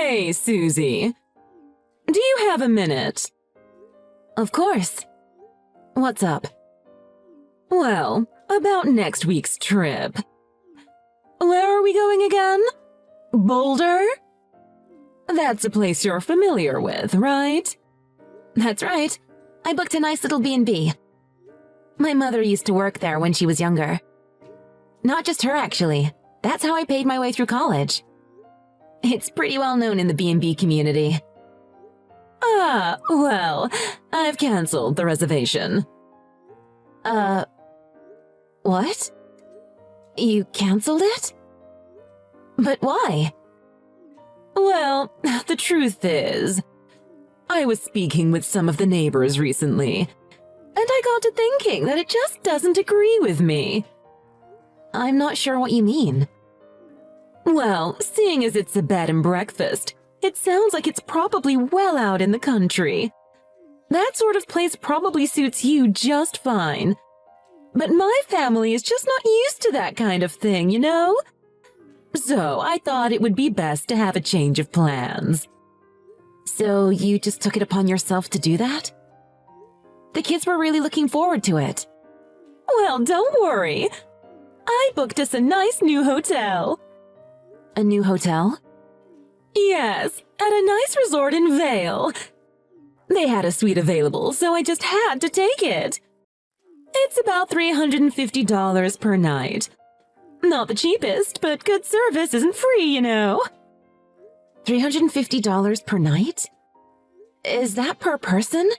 Hey, Susie. Do you have a minute? Of course. What's up? Well, about next week's trip. Where are we going again? Boulder? That's a place you're familiar with, right? That's right. I booked a nice little B&B. My mother used to work there when she was younger. Not just her, actually. That's how I paid my way through college. It's pretty well known in the B&B community. Ah, well, I've canceled the reservation. What? You canceled it? But why? Well, the truth is, I was speaking with some of the neighbors recently, and I got to thinking that it just doesn't agree with me. I'm not sure what you mean. Well, seeing as it's a bed and breakfast, it sounds like it's probably well out in the country. That sort of place probably suits you just fine. But my family is just not used to that kind of thing, you know? So I thought it would be best to have a change of plans. So you just took it upon yourself to do that? The kids were really looking forward to it. Well, don't worry. I booked us a nice new hotel. A new hotel? Yes, at a nice resort in Vail. They had a suite available, so I just had to take it. It's about $350 per night. Not the cheapest, but good service isn't free, you know. $350 per night? Is that per person?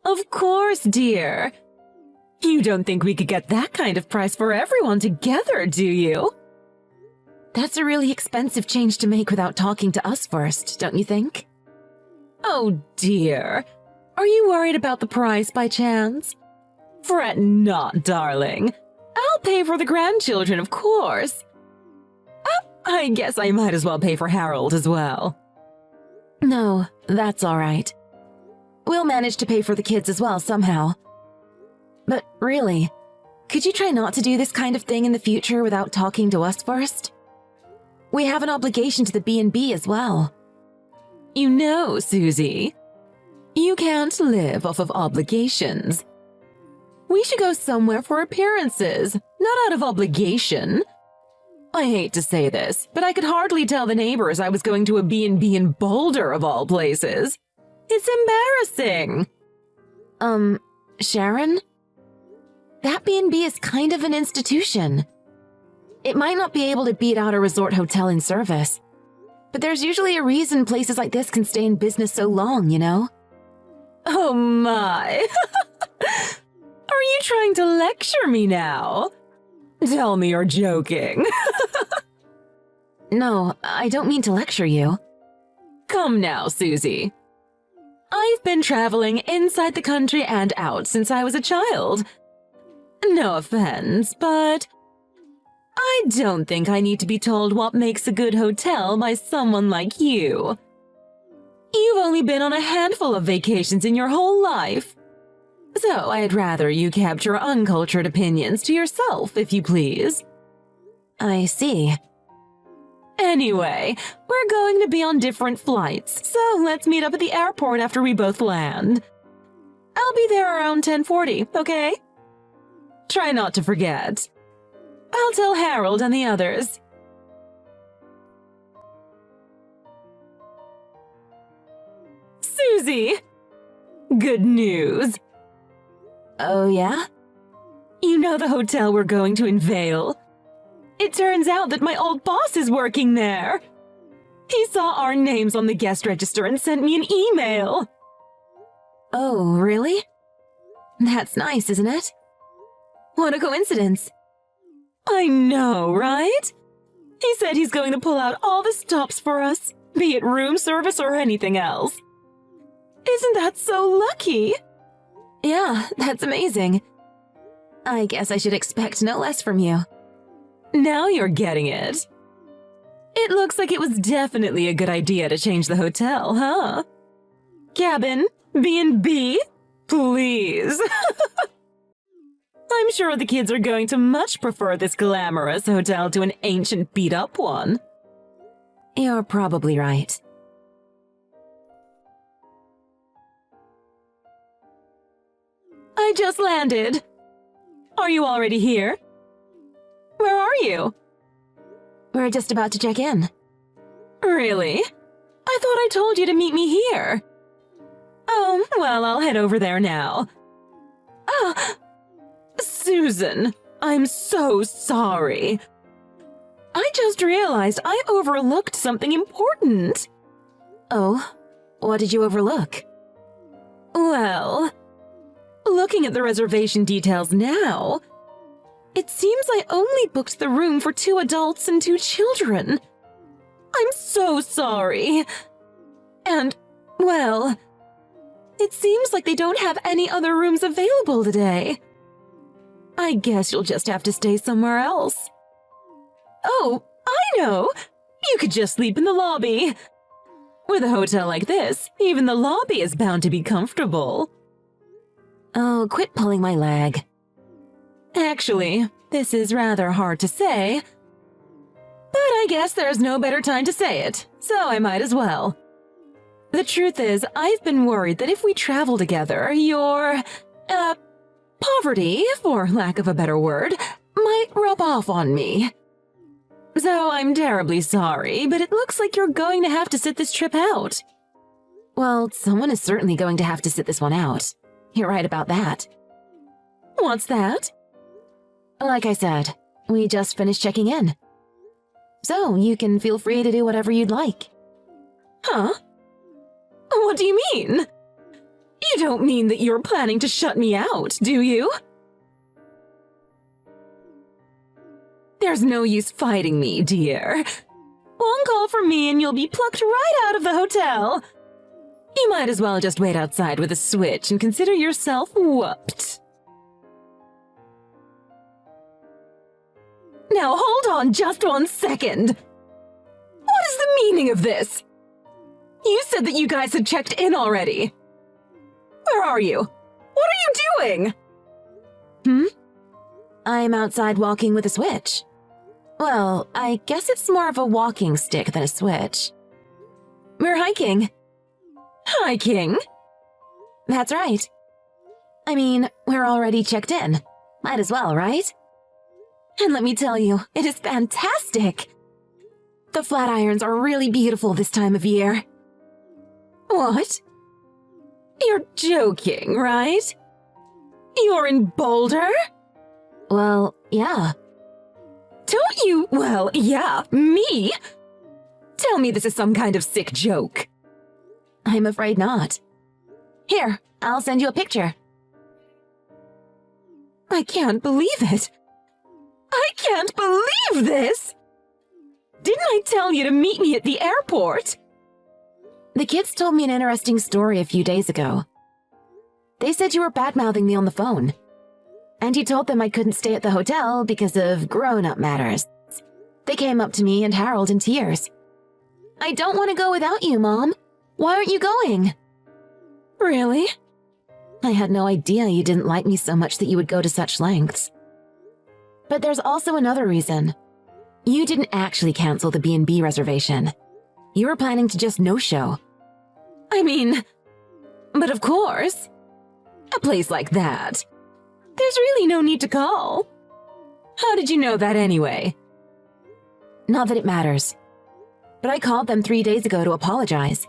Of course, dear. You don't think we could get that kind of price for everyone together, do you? That's a really expensive change to make without talking to us first, don't you think? Oh, dear. Are you worried about the price by chance? Fret not, darling. I'll pay for the grandchildren, of course. I guess I might as well pay for Harold as well. No, that's all right. We'll manage to pay for the kids as well somehow. But really, could you try not to do this kind of thing in the future without talking to us first? We have an obligation to the B&B as well. You know, Susie, you can't live off of obligations. We should go somewhere for appearances, not out of obligation. I hate to say this, but I could hardly tell the neighbors I was going to a B&B in Boulder of all places. It's embarrassing. Sharon? That B&B is kind of an institution. It might not be able to beat out a resort hotel in service, but there's usually a reason places like this can stay in business so long, you know? Oh my! Are you trying to lecture me now? Tell me you're joking. No, I don't mean to lecture you. Come now, Susie. I've been traveling inside the country and out since I was a child. No offense, but I don't think I need to be told what makes a good hotel by someone like you. You've only been on a handful of vacations in your whole life. So I'd rather you kept your uncultured opinions to yourself, if you please. I see. Anyway, we're going to be on different flights, so let's meet up at the airport after we both land. I'll be there around 10:40, okay? Try not to forget. I'll tell Harold and the others. Susie! Good news. Oh, yeah? You know the hotel we're going to in Vail? It turns out that my old boss is working there. He saw our names on the guest register and sent me an email. Oh, really? That's nice, isn't it? What a coincidence. I know, right? He said he's going to pull out all the stops for us, be it room service or anything else. Isn't that so lucky? Yeah, that's amazing. I guess I should expect no less from you. Now you're getting it. It looks like it was definitely a good idea to change the hotel, huh? Cabin? B&B? Please. I'm sure the kids are going to much prefer this glamorous hotel to an ancient beat-up one. You're You're probably right. I just landed. Are you already here? Where are you? We're just about to check in. Really? I thought I told you to meet me here. Oh, well, I'll head over there now. Ah, Susan, I'm so sorry. I just realized I overlooked something important. Oh, what did you overlook? Well, looking at the reservation details now, it seems I only booked the room for 2 adults and 2 children. I'm so sorry. And, well, it seems like they don't have any other rooms available today. I guess you'll just have to stay somewhere else. Oh, I know! You could just sleep in the lobby. With a hotel like this, even the lobby is bound to be comfortable. Oh, quit pulling my leg. Actually, this is rather hard to say. But I guess there's no better time to say it, so I might as well. The truth is, I've been worried that if we travel together, your, poverty, for lack of a better word, might rub off on me. So I'm terribly sorry, but it looks like you're going to have to sit this trip out. Well, someone is certainly going to have to sit this one out. You're right about that. What's that? Like I said, we just finished checking in. So you can feel free to do whatever you'd like. Huh? What do you mean? You don't mean that you're planning to shut me out, do you? There's no use fighting me, dear. One call from me and you'll be plucked right out of the hotel. You might as well just wait outside with a switch and consider yourself whooped. Now hold on just 1 second. What is the meaning of this? You said that you guys had checked in already. Where are you? What are you doing? I'm outside walking with a switch. Well, I guess it's more of a walking stick than a switch. We're hiking. Hiking? That's right. I mean, we're already checked in. Might as well, right? And let me tell you, it is fantastic. The Flatirons are really beautiful this time of year. What? You're joking, right? You're in Boulder? Well, yeah. Don't you? Well, yeah, me? Tell me this is some kind of sick joke. I'm afraid not. Here, I'll send you a picture. I can't believe it. I can't believe this! Didn't I tell you to meet me at the airport? The kids told me an interesting story a few days ago. They said you were bad-mouthing me on the phone. And you told them I couldn't stay at the hotel because of grown-up matters. They came up to me and Harold in tears. I don't want to go without you, Mom. Why aren't you going? Really? I had no idea you didn't like me so much that you would go to such lengths. But there's also another reason. You didn't actually cancel the B&B reservation. You were planning to just no-show. I mean, but of course. A place like that. There's really no need to call. How did you know that anyway? Not that it matters. But I called them 3 days ago to apologize.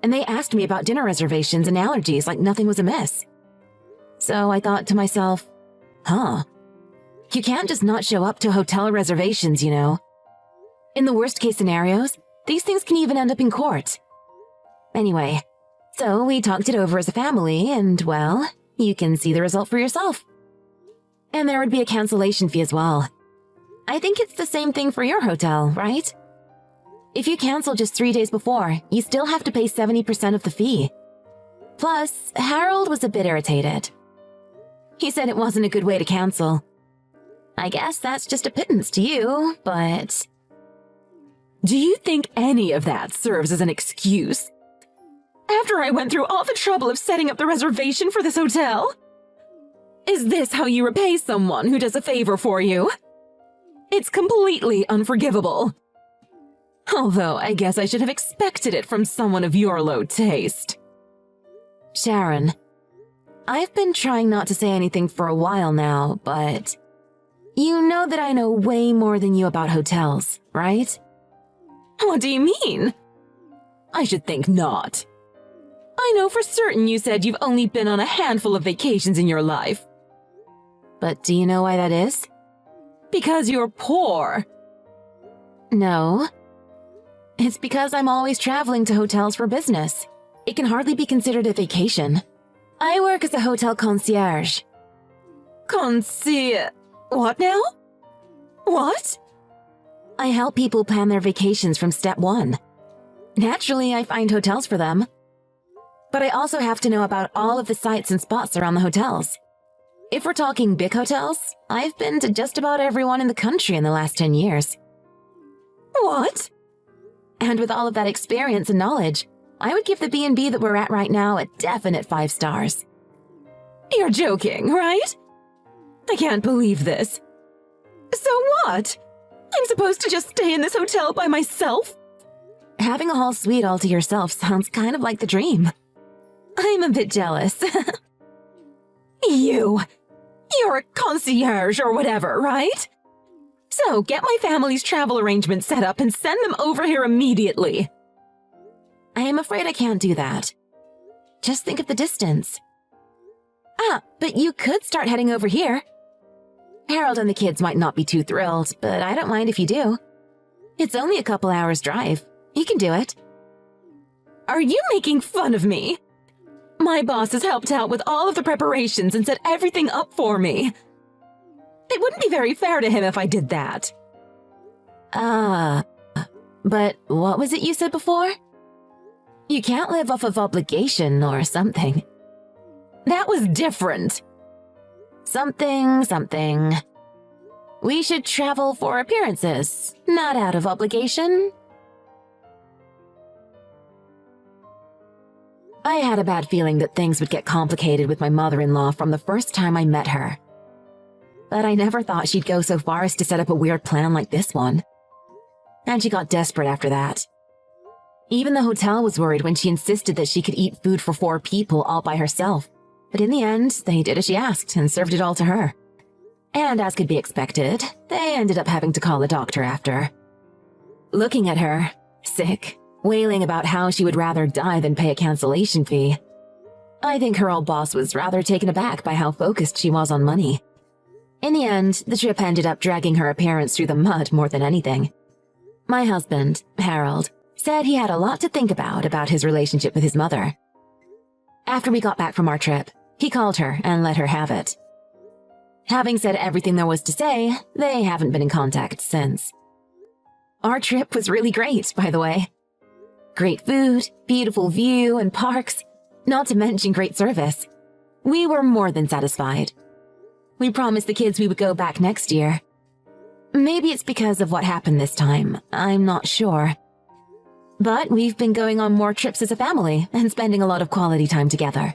And they asked me about dinner reservations and allergies like nothing was amiss. So I thought to myself, you can't just not show up to hotel reservations, you know. In the worst case scenarios, these things can even end up in court. Anyway, so we talked it over as a family and, well, you can see the result for yourself. And there would be a cancellation fee as well. I think it's the same thing for your hotel, right? If you cancel just 3 days before, you still have to pay 70% of the fee. Plus, Harold was a bit irritated. He said it wasn't a good way to cancel. I guess that's just a pittance to you, but... Do you think any of that serves as an excuse? After I went through all the trouble of setting up the reservation for this hotel? Is this how you repay someone who does a favor for you? It's completely unforgivable. Although I guess I should have expected it from someone of your low taste. Sharon, I've been trying not to say anything for a while now, but you know that I know way more than you about hotels, right? What do you mean? I should think not. I know for certain you said you've only been on a handful of vacations in your life. But do you know why that is? Because you're poor. No. It's because I'm always traveling to hotels for business. It can hardly be considered a vacation. I work as a hotel concierge. What now? What? I help people plan their vacations from step one. Naturally, I find hotels for them. But I also have to know about all of the sites and spots around the hotels. If we're talking big hotels, I've been to just about everyone in the country in the last 10 years. What? And with all of that experience and knowledge, I would give the B&B that we're at right now a definite 5 stars. You're joking, right? I can't believe this. So what? I'm supposed to just stay in this hotel by myself? Having a whole suite all to yourself sounds kind of like the dream. I'm a bit jealous. You're a concierge or whatever, right? So get my family's travel arrangements set up and send them over here immediately. I am afraid I can't do that. Just think of the distance. But you could start heading over here. Harold and the kids might not be too thrilled, but I don't mind if you do. It's only a couple hours drive. You can do it. Are you making fun of me? My boss has helped out with all of the preparations and set everything up for me. It wouldn't be very fair to him if I did that. But what was it you said before? You can't live off of obligation or something. That was different. Something. We should travel for appearances, not out of obligation. I had a bad feeling that things would get complicated with my mother-in-law from the first time I met her. But I never thought she'd go so far as to set up a weird plan like this one. And she got desperate after that. Even the hotel was worried when she insisted that she could eat food for 4 people all by herself. But in the end, they did as she asked and served it all to her. And as could be expected, they ended up having to call a doctor after. Looking at her, sick, wailing about how she would rather die than pay a cancellation fee, I think her old boss was rather taken aback by how focused she was on money. In the end, the trip ended up dragging her appearance through the mud more than anything. My husband, Harold, said he had a lot to think about his relationship with his mother. After we got back from our trip, he called her and let her have it. Having said everything there was to say, they haven't been in contact since. Our trip was really great, by the way. Great food, beautiful view, and parks, not to mention great service. We were more than satisfied. We promised the kids we would go back next year. Maybe it's because of what happened this time, I'm not sure. But we've been going on more trips as a family and spending a lot of quality time together.